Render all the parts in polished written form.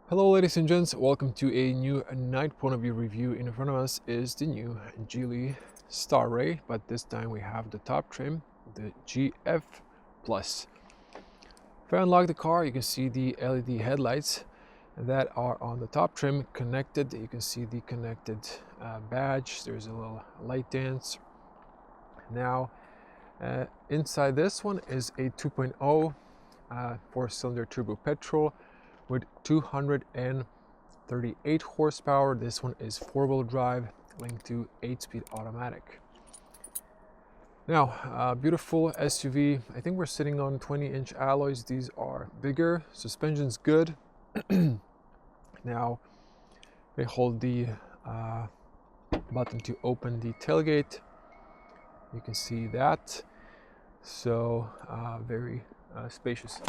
Hello ladies and gents, welcome to a new Night POV review. In front of us is the new Geely Starray, but this time we have the top trim, the GF Plus. If I unlock the car, you can see the LED headlights that are on the top trim connected. You can see the connected badge. There's a little light dance. Now, inside this one is a 2.0 4-cylinder turbo petrol with 238 horsepower. This one is 4-wheel drive linked to 8-speed automatic. Now, beautiful SUV. I think we're sitting on 20-inch alloys. These are bigger. Suspension's good. Now, we hold the button to open the tailgate. You can see that. So, very spacious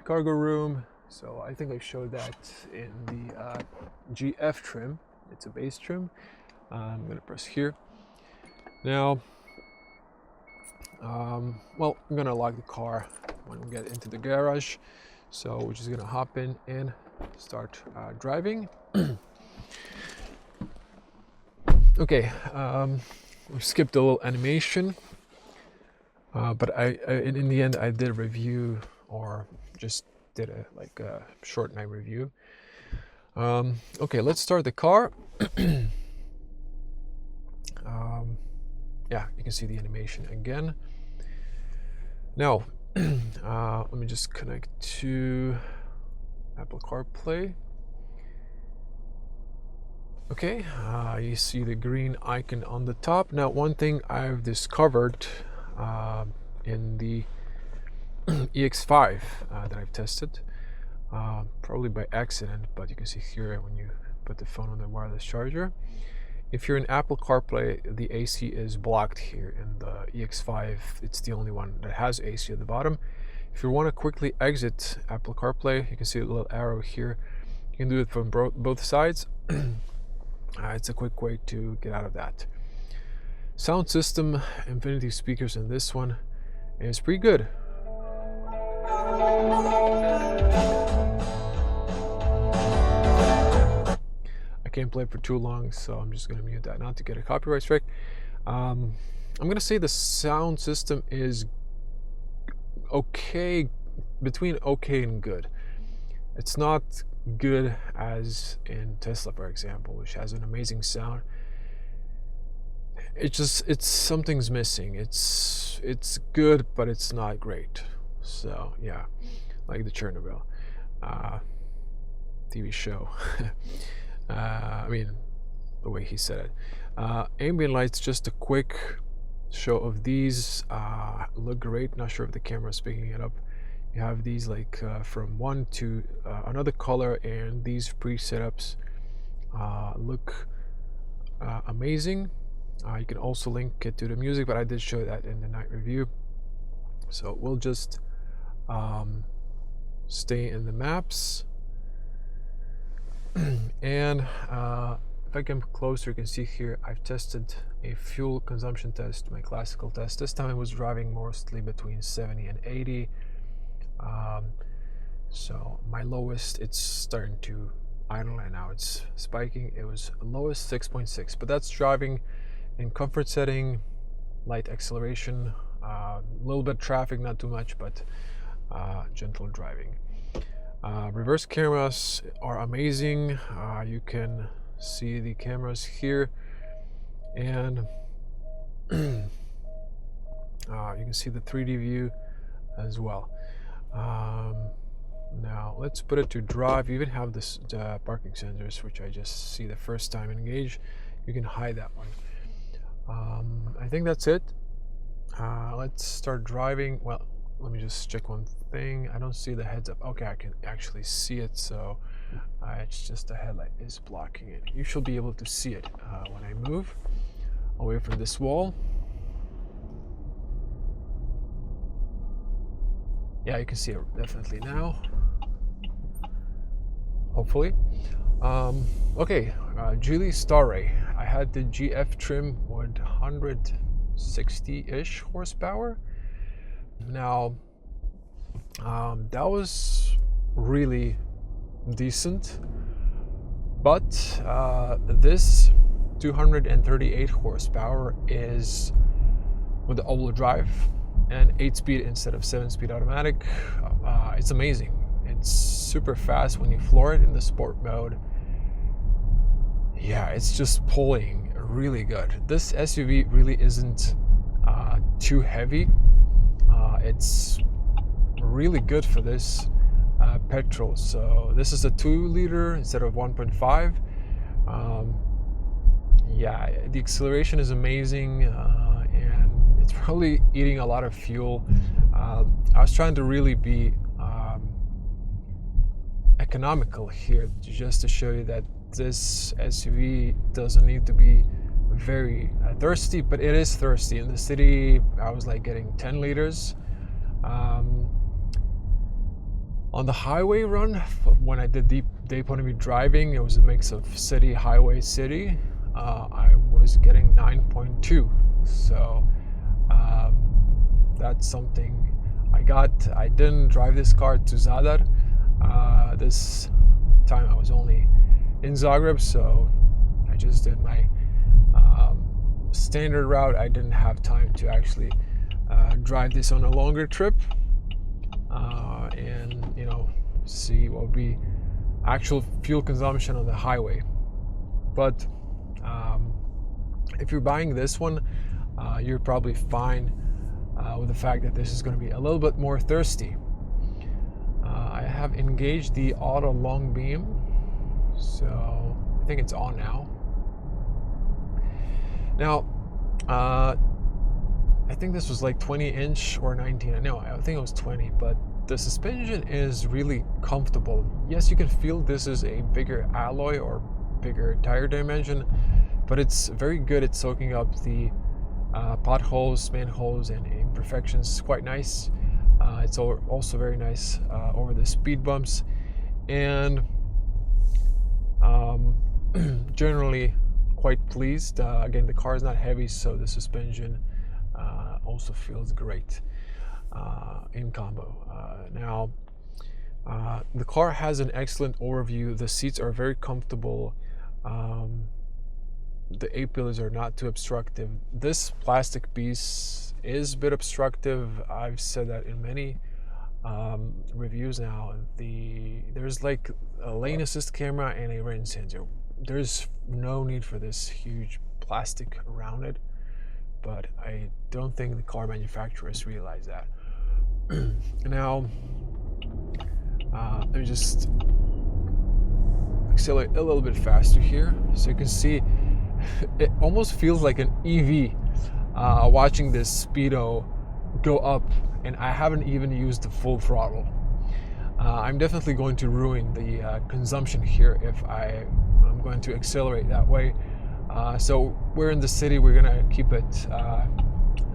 cargo room. So I think I showed that in the GF trim. It's a base trim. I'm gonna press here. Now, well, I'm gonna lock the car when we get into the garage. So we're just gonna hop in and start driving. Okay, we skipped a little animation, but in the end I did review, or just did a short night review. Okay, let's start the car. Yeah, you can see the animation again. Now, let me just connect to Apple CarPlay. Okay, you see the green icon on the top. Now, one thing I've discovered in the EX5 that I've tested, probably by accident, but you can see here when you put the phone on the wireless charger, if you're in Apple CarPlay, the AC is blocked here. In the EX5, it's the only one that has AC at the bottom. If you want to quickly exit Apple CarPlay, you can see a little arrow here. You can do it from both sides. It's a quick way to get out of that. Sound system, Infinity speakers in this one is pretty good. I can't play it for too long, so I'm just going to mute that not to get a copyright strike. I'm going to say the sound system is okay, between okay and good. It's not good as in Tesla, for example, which has an amazing sound. It's something's missing. It's good, but it's not great. So yeah, like the Chernobyl TV show. I mean, the way he said it. Ambient lights, just a quick show of these. Look great. Not sure if the camera is picking it up. You have these from one to another color, and these pre-setups look amazing. You can also link it to the music, but I did show that in the night review. So we'll just stay in the maps. And if I come closer, you can see here I've tested a fuel consumption test, my classical test. This time I was driving mostly between 70 and 80. So my lowest, it's starting to idle, and now it's spiking. It was lowest 6.6, but that's driving in comfort setting, light acceleration, a little bit traffic, not too much, but gentle driving. Reverse cameras are amazing. You can see the cameras here, and you can see the 3D view as well. Now let's put it to drive. You even have this parking sensors, which I just see the first time engaged. You can hide that one. I think that's it. Let's start driving. Well, let me just check one thing. I don't see the heads up. Okay, I can actually see it, so it's just the headlight is blocking it. You should be able to see it when I move away from this wall. Yeah, you can see it definitely now. Hopefully. Okay, Geely Starray. I had the GF trim with 160-ish horsepower. Now, that was really decent. But this 238 horsepower is with the all-wheel drive and 8-speed instead of 7-speed automatic. It's amazing. It's super fast when you floor it in the sport mode. Yeah, it's just pulling really good. This SUV really isn't too heavy. It's really good for this petrol. So this is a 2-liter instead of 1.5. Yeah, the acceleration is amazing, and it's probably eating a lot of fuel. I was trying to really be economical here, just to show you that this SUV doesn't need to be very thirsty, but it is thirsty. In the city, I was like getting 10 liters. On the highway run, when I did Day POV driving, it was a mix of city, highway, city. I was getting 9.2. So that's something I got. I didn't drive this car to Zadar. This time I was only in Zagreb, so I just did my standard route. I didn't have time to actually drive this on a longer trip and see what would be actual fuel consumption on the highway. But if you're buying this one, you're probably fine with the fact that this is going to be a little bit more thirsty. I have engaged the auto long beam, so I think it's on now. Now, I think this was like 20-inch or 19. No, I think it was 20, but the suspension is really comfortable. Yes, you can feel this is a bigger alloy or bigger tire dimension, but it's very good at soaking up the potholes, manholes, and imperfections. Quite nice. It's also very nice over the speed bumps, and generally quite pleased. Again, the car is not heavy, so the suspension also feels great in combo. Now, the car has an excellent overview. The seats are very comfortable. The A-pillars are not too obstructive. This plastic piece is a bit obstructive. I've said that in many reviews now. There's like a lane assist camera and a rain sensor. There's no need for this huge plastic around it, but I don't think the car manufacturers realize that. Now, let me just accelerate a little bit faster here, so you can see it almost feels like an EV watching this speedo go up, and I haven't even used the full throttle. I'm definitely going to ruin the consumption here if I'm going to accelerate that way. So we're in the city, we're gonna keep it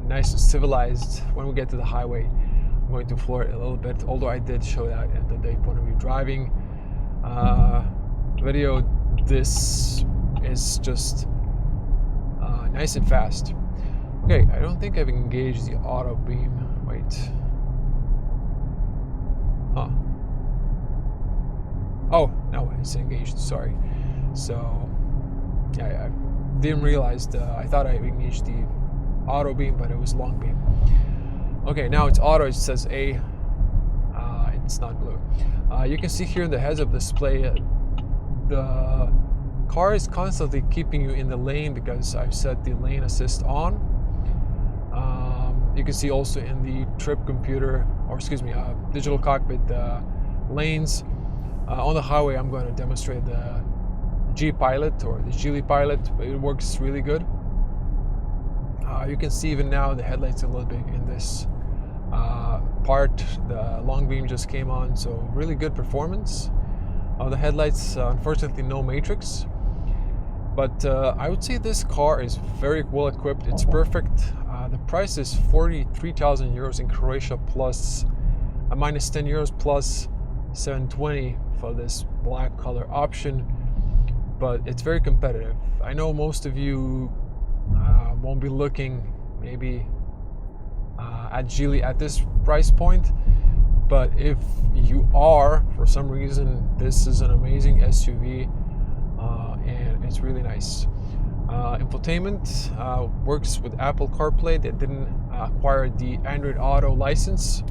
nice and civilized. When we get to the highway, I'm going to floor it a little bit, although I did show that at the Day POV driving video. This is just nice and fast. Okay, I don't think I've engaged the auto beam. Wait. Huh. Oh, no, it's engaged, sorry. So, yeah, I didn't realize, I thought I engaged the auto beam, but it was long beam. Okay, now it's auto, it says A. It's not blue. You can see here in the heads-up display, the car is constantly keeping you in the lane because I've set the lane assist on. You can see also in the trip computer, or excuse me, digital cockpit, lanes. On the highway, I'm going to demonstrate the G Pilot or the Geely Pilot, but it works really good. You can see even now the headlights a little bit in this part. The long beam just came on, so really good performance of the headlights. Unfortunately, no matrix, but I would say this car is very well equipped. It's perfect. The price is 43,000 euros in Croatia, plus minus 10 euros plus 720 for this black color option, but it's very competitive. I know most of you won't be looking maybe at Geely at this price point, But if you are, for some reason, this is an amazing SUV, and it's really nice. Infotainment works with Apple CarPlay. They didn't acquire the Android Auto license.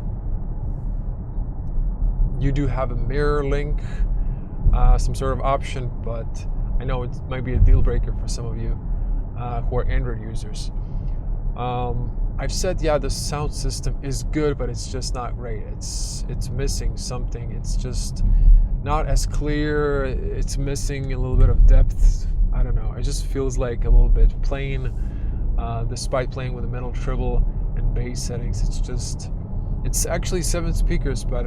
You do have a mirror link, some sort of option, but I know it might be a deal breaker for some of you who are Android users. I've said, yeah, the sound system is good, but it's just not great. It's missing something. It's just not as clear. It's missing a little bit of depth. I don't know. It just feels like a little bit plain, despite playing with the middle treble and bass settings. It's actually 7 speakers, but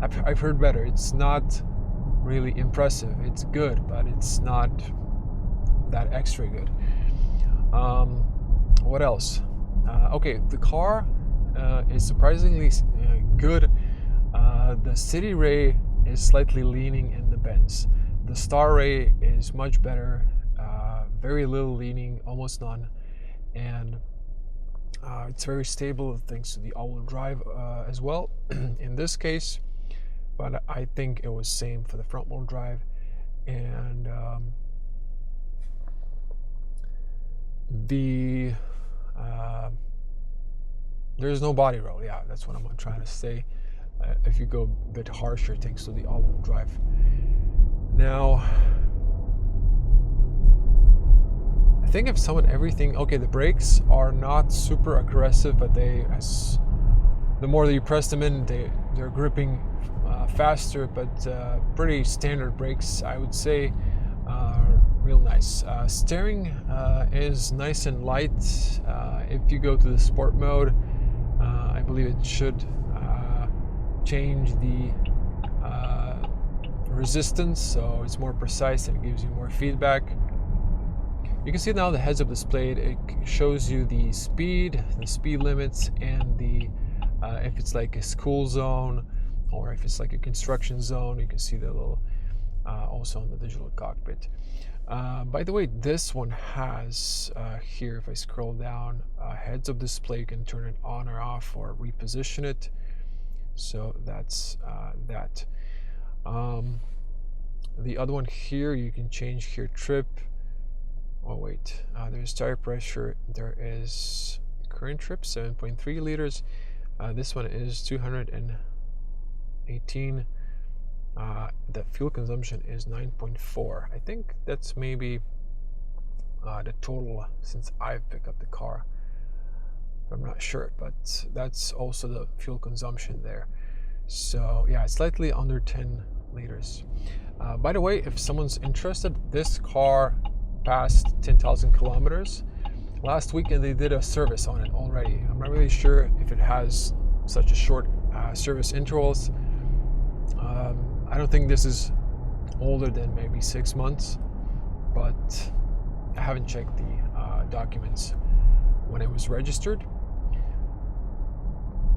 I've heard better. It's not really impressive. It's good, but it's not that extra good. What else? Okay, the car is surprisingly good. The City Ray is slightly leaning in the Benz. The Starray is much better, very little leaning, almost none, and it's very stable thanks to the all-wheel drive as well in this case, but I think it was same for the front-wheel drive. And there's no body roll. Yeah, that's what I'm trying to say. If you go a bit harsher thanks to the all-wheel drive. Now, I think if everything, okay, the brakes are not super aggressive, but the more that you press them in, they're gripping faster, but pretty standard brakes, I would say. Real nice. Steering is nice and light. If you go to the sport mode, I believe it should change the resistance, so it's more precise and it gives you more feedback. You can see now the heads-up display. It shows you the speed limits, and the if it's like a school zone or if it's like a construction zone. You can see the little also on the digital cockpit. By the way, this one has here, if I scroll down, heads-up display. You can turn it on or off or reposition it. So that's that. The other one here, you can change here trip. Oh wait, there's tire pressure. There is current trip 7.3 liters. This one is 218. The fuel consumption is 9.4. I think that's maybe the total since I've picked up the car. I'm not sure, but that's also the fuel consumption there. So yeah, it's slightly under 10 liters. By the way, if someone's interested, this car passed 10,000 kilometers last week, and they did a service on it already. I'm not really sure if it has such a short service intervals. I don't think this is older than maybe 6 months, but I haven't checked the documents when it was registered.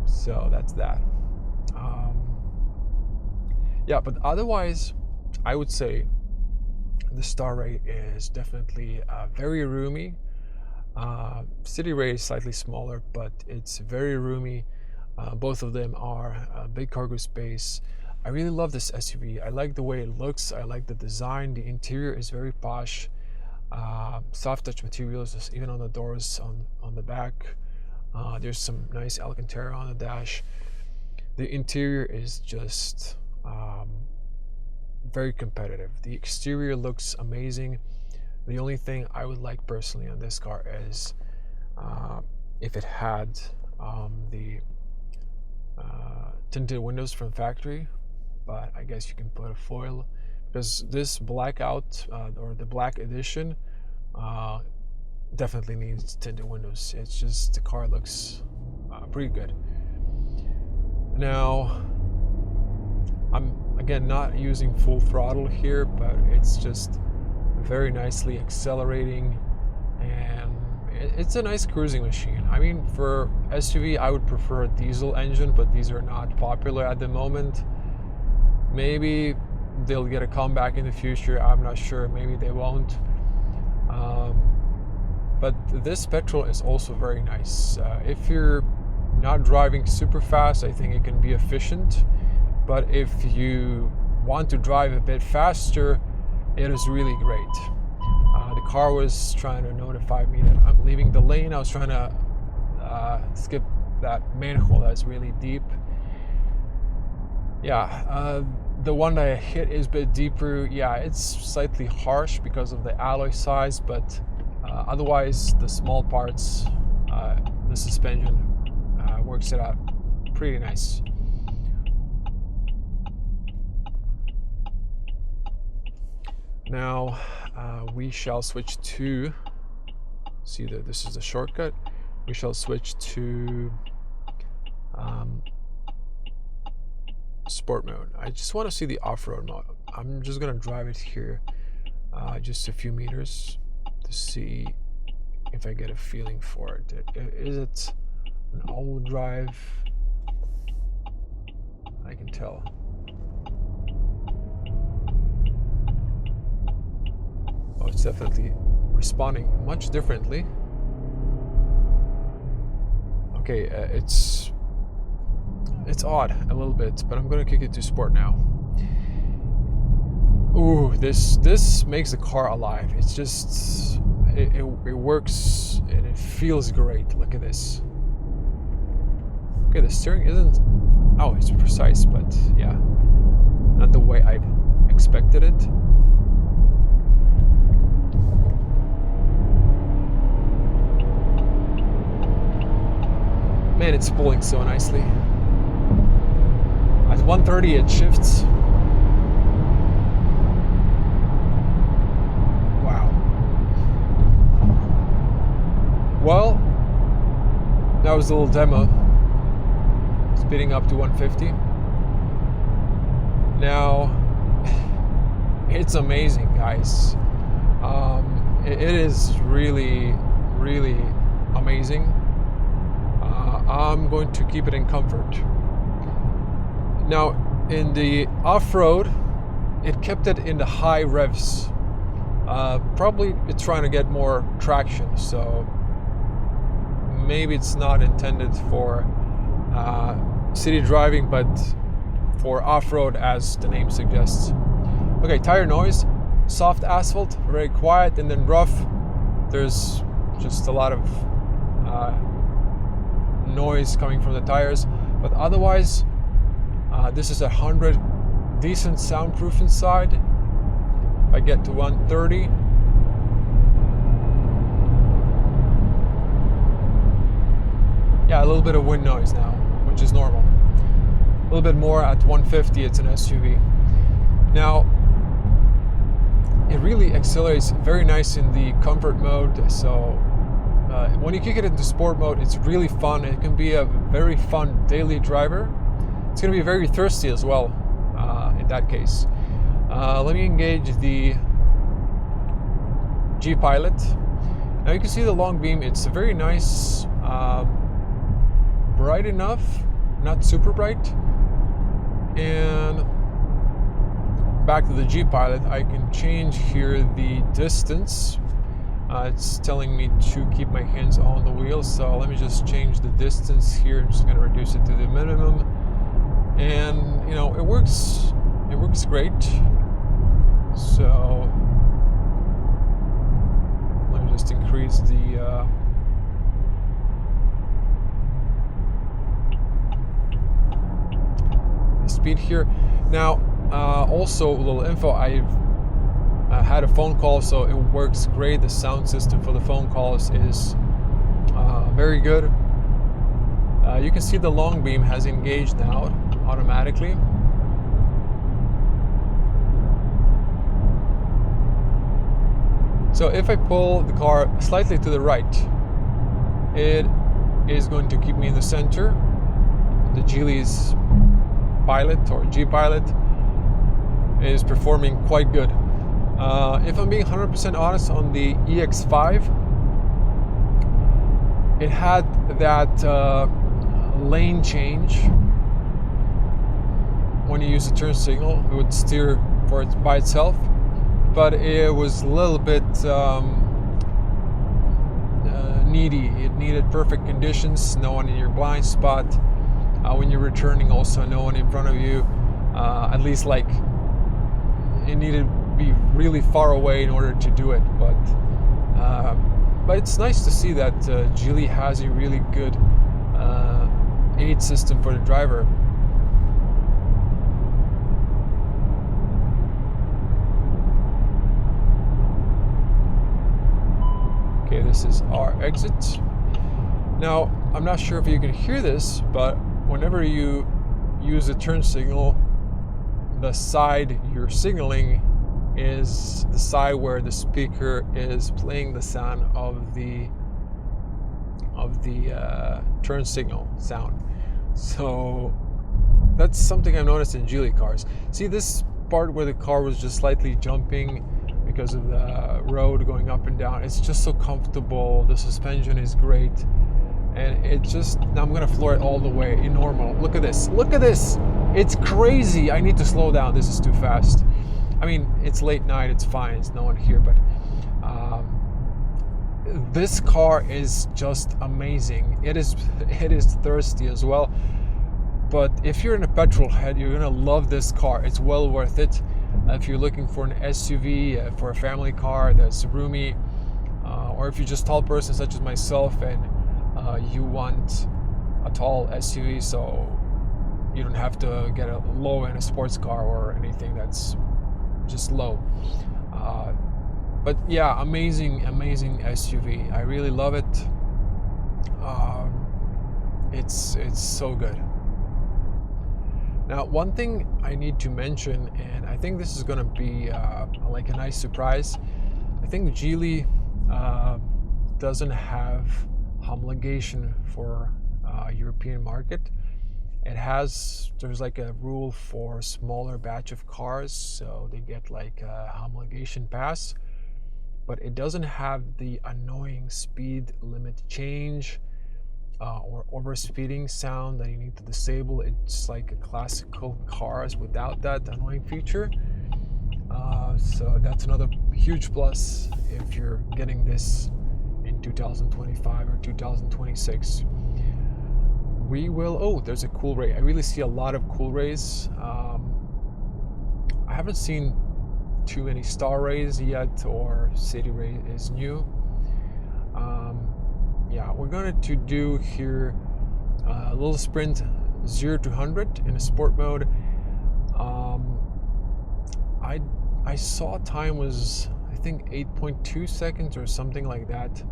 So that's that. Yeah, but otherwise, I would say the Starray is definitely very roomy. City Ray is slightly smaller, but it's very roomy. Both of them are big cargo space. I really love this SUV. I like the way it looks. I like the design. The interior is very posh. Soft touch materials, even on the doors on the back. There's some nice Alcantara on the dash. The interior is just very competitive. The exterior looks amazing. The only thing I would like personally on this car is if it had the tinted windows from factory, but I guess you can put a foil, because this blackout or the black edition definitely needs tinted windows. It's just the car looks pretty good. Now, I'm again not using full throttle here, but it's just very nicely accelerating, and it's a nice cruising machine. I mean, for SUV, I would prefer a diesel engine, but these are not popular at the moment. Maybe they'll get a comeback in the future. I'm not sure. Maybe they won't. But this petrol is also very nice. If you're not driving super fast, I think it can be efficient. But if you want to drive a bit faster, it is really great. The car was trying to notify me that I'm leaving the lane. I was trying to skip that manhole that's really deep. Yeah, the one that I hit is a bit deeper. Yeah, it's slightly harsh because of the alloy size, but otherwise the small parts, the suspension works it out pretty nice. Now we shall switch to, see that this is the shortcut, we shall switch to sport mode. I just want to see the off-road mode. I'm just gonna drive it here just a few meters to see if I get a feeling for it. Is it an all-wheel drive? I can tell. Oh, it's definitely responding much differently. Okay, it's odd a little bit, but I'm gonna kick it to sport now. Ooh, this makes the car alive. It's just it works and it feels great. Look at this. Okay, the steering isn't, oh, it's precise, but yeah, not the way I'd expected it. Man, it's pulling so nicely. At 130 it shifts. Wow. Well, that was a little demo. Speeding up to 150. Now, it's amazing, guys. It is really, really amazing. I'm going to keep it in comfort. Now, in the off-road, it kept it in the high revs. Probably it's trying to get more traction, so maybe it's not intended for city driving, but for off-road, as the name suggests. Okay, tire noise, soft asphalt, very quiet, and then rough, there's just a lot of noise coming from the tires, but otherwise this is 100, decent soundproof inside. I get to 130, yeah, a little bit of wind noise now, which is normal. A little bit more at 150, it's an SUV. Now it really accelerates very nice in the comfort mode, so when you kick it into sport mode, it's really fun. It can be a very fun daily driver. It's going to be very thirsty as well in that case. Let me engage the G Pilot. Now you can see the long beam. It's very nice, bright enough, not super bright. And back to the G Pilot, I can change here the distance. It's telling me to keep my hands on the wheel, so let me just change the distance here. I'm just going to reduce it to the minimum, and you know, it works great. So let me just increase the speed here. Now also a little info, I've had a phone call, so it works great. The sound system for the phone calls is very good. You can see the long beam has engaged now automatically. So if I pull the car slightly to the right, it is going to keep me in the center. The Geely's Pilot or G Pilot is performing quite good. If I'm being 100% honest, on the EX5, it had that lane change. When you use the turn signal, it would steer for it by itself, but it was a little bit needy. It needed perfect conditions, no one in your blind spot. When you're returning, also no one in front of you. At least like it needed to be really far away in order to do it. But it's nice to see that Geely has a really good aid system for the driver. Okay, this is our exit. Now, I'm not sure if you can hear this, but whenever you use a turn signal, the side you're signaling is the side where the speaker is playing the sound of the turn signal sound. So that's something I've noticed in Geely cars. See this part where the car was just slightly jumping because of the road going up and down? It's just so comfortable. The suspension is great, and it just, now I'm gonna floor it all the way in normal. Look at this, look at this. It's crazy. I need to slow down. This is too fast. I mean, it's late night, it's fine, it's no one here, but this car is just amazing. It is thirsty as well. But if you're in a petrol head, you're gonna love this car. It's well worth it. If you're looking for an SUV, for a family car that's roomy, or if you're just a tall person such as myself and you want a tall SUV, so you don't have to get a low-end sports car or anything that's just low. But yeah, amazing SUV. I really love it. It's so good. Now, one thing I need to mention, and I think this is going to be like a nice surprise. I think Geely doesn't have homologation for European market. There's like a rule for smaller batch of cars, so they get like a homologation pass, but it doesn't have the annoying speed limit change or overspeeding sound that you need to disable. It's like a classical cars without that annoying feature. So that's another huge plus if you're getting this in 2025 or 2026. We will, oh, there's a cool ray. I really see a lot of cool rays. I haven't seen too many Starrays yet, or City Ray is new. Yeah, we're going to do here a little sprint 0 to 100 in a sport mode. I saw time was, I think, 8.2 seconds or something like that.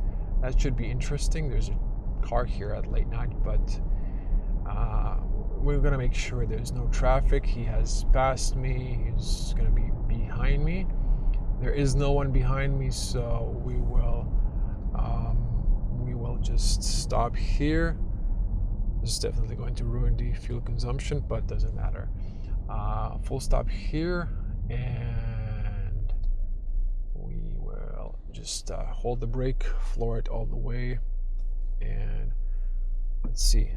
That should be interesting. There's a car here at late night, but we're gonna make sure there's no traffic. He has passed me. He's gonna be behind me. There is no one behind me, so we will just stop here. This is definitely going to ruin the fuel consumption, but doesn't matter. Full stop here, and we will just hold the brake, floor it all the way, and let's see.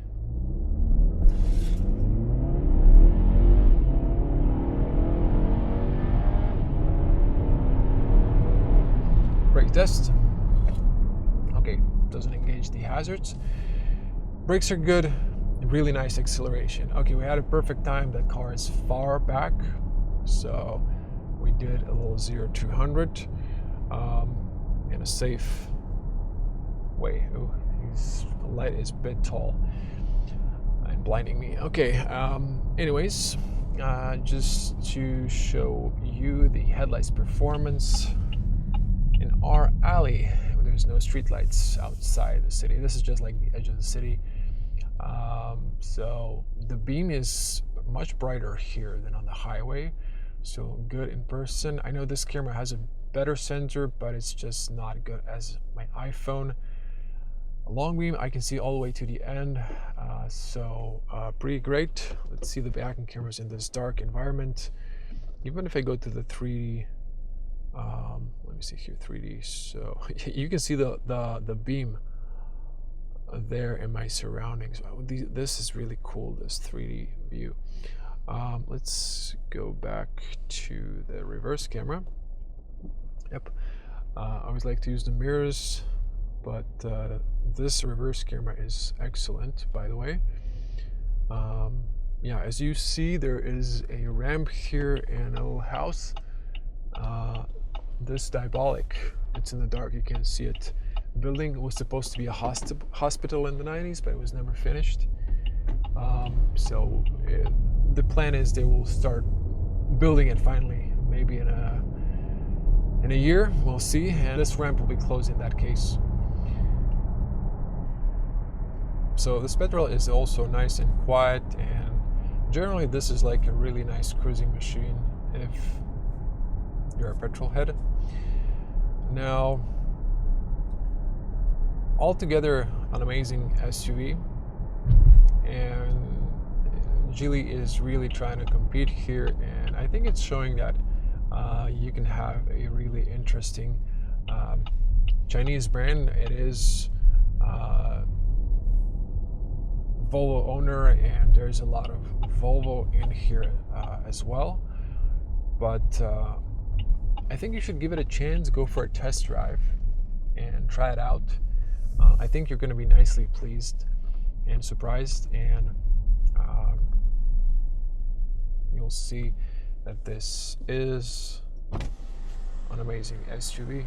Brake test. Okay, doesn't engage the hazards. Brakes are good. Really nice acceleration. Okay, we had a perfect time. That car is far back, so we did a little 0 to 100 in a safe way. Oh, the light is a bit tall and blinding me. Okay, anyways, just to show you the headlights performance in our alley. There's no street lights outside the city. This is just like the edge of the city. So the beam is much brighter here than on the highway. So good in person. I know this camera has a better sensor, but it's just not good as my iPhone. A long beam, I can see all the way to the end. So pretty great. Let's see the backing cameras in this dark environment. Even if I go to the 3D, let me see here, 3D. So you can see the beam there in my surroundings. This is really cool, this 3D view. Let's go back to the reverse camera. Yep. I always like to use the mirrors but this reverse camera is excellent, by the way. Yeah, as you see, there is a ramp here and a little house. This diabolic, it's in the dark, you can't see it. The building was supposed to be a hospital in the 90s, but it was never finished. The plan is they will start building it finally, maybe in a year, we'll see, and this ramp will be closed in that case. So this petrol is also nice and quiet, and generally this is like a really nice cruising machine if you're a petrol head. Now, altogether an amazing SUV, and Geely is really trying to compete here, and I think it's showing that you can have a really interesting Chinese brand. It is Volvo owner, and there's a lot of Volvo in here as well, but I think you should give it a chance, go for a test drive and try it out. I think you're going to be nicely pleased and surprised, and you'll see that this is an amazing SUV.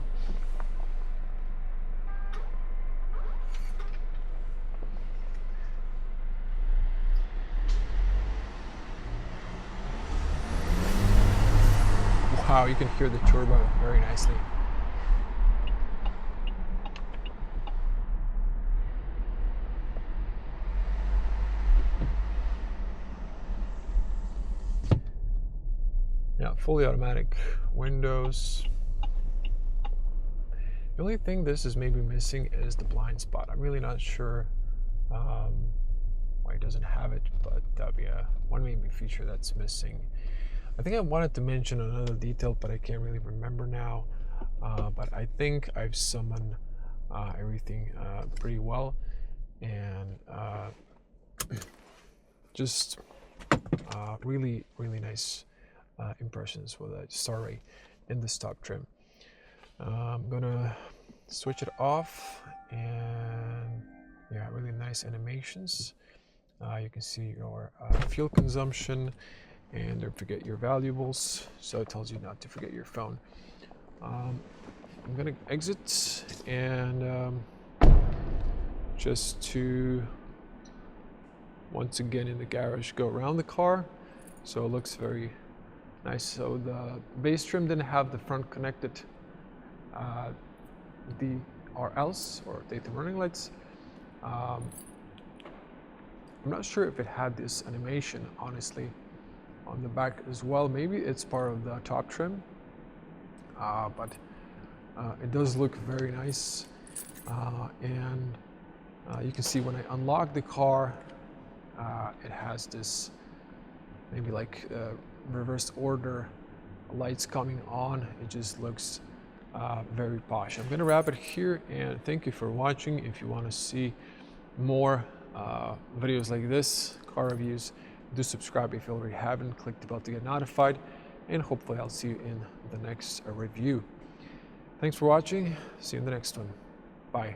Wow, you can hear the turbo very nicely. Yeah, fully automatic windows. The only thing this is maybe missing is the blind spot. I'm really not sure why it doesn't have it, but that'd be one maybe feature that's missing. I think I wanted to mention another detail, but I can't really remember now. But I think I've summoned everything pretty well, and just really nice impressions with a Starray in the top trim. I'm gonna switch it off, and yeah, really nice animations. You can see your fuel consumption, and don't forget your valuables, so it tells you not to forget your phone. I'm gonna exit, and just to once again in the garage go around the car, so it looks very nice. So the base trim didn't have the front connected DRLs or daytime running lights. I'm not sure if it had this animation, honestly, on the back as well. Maybe it's part of the top trim, but it does look very nice, and you can see when I unlock the car, it has this maybe like reverse order lights coming on. It just looks very posh. I'm gonna wrap it here, and thank you for watching. If you want to see more videos like this, car reviews, do subscribe if you already haven't. Click the bell to get notified, and hopefully I'll see you in the next review. Thanks for watching. See you in the next one. Bye.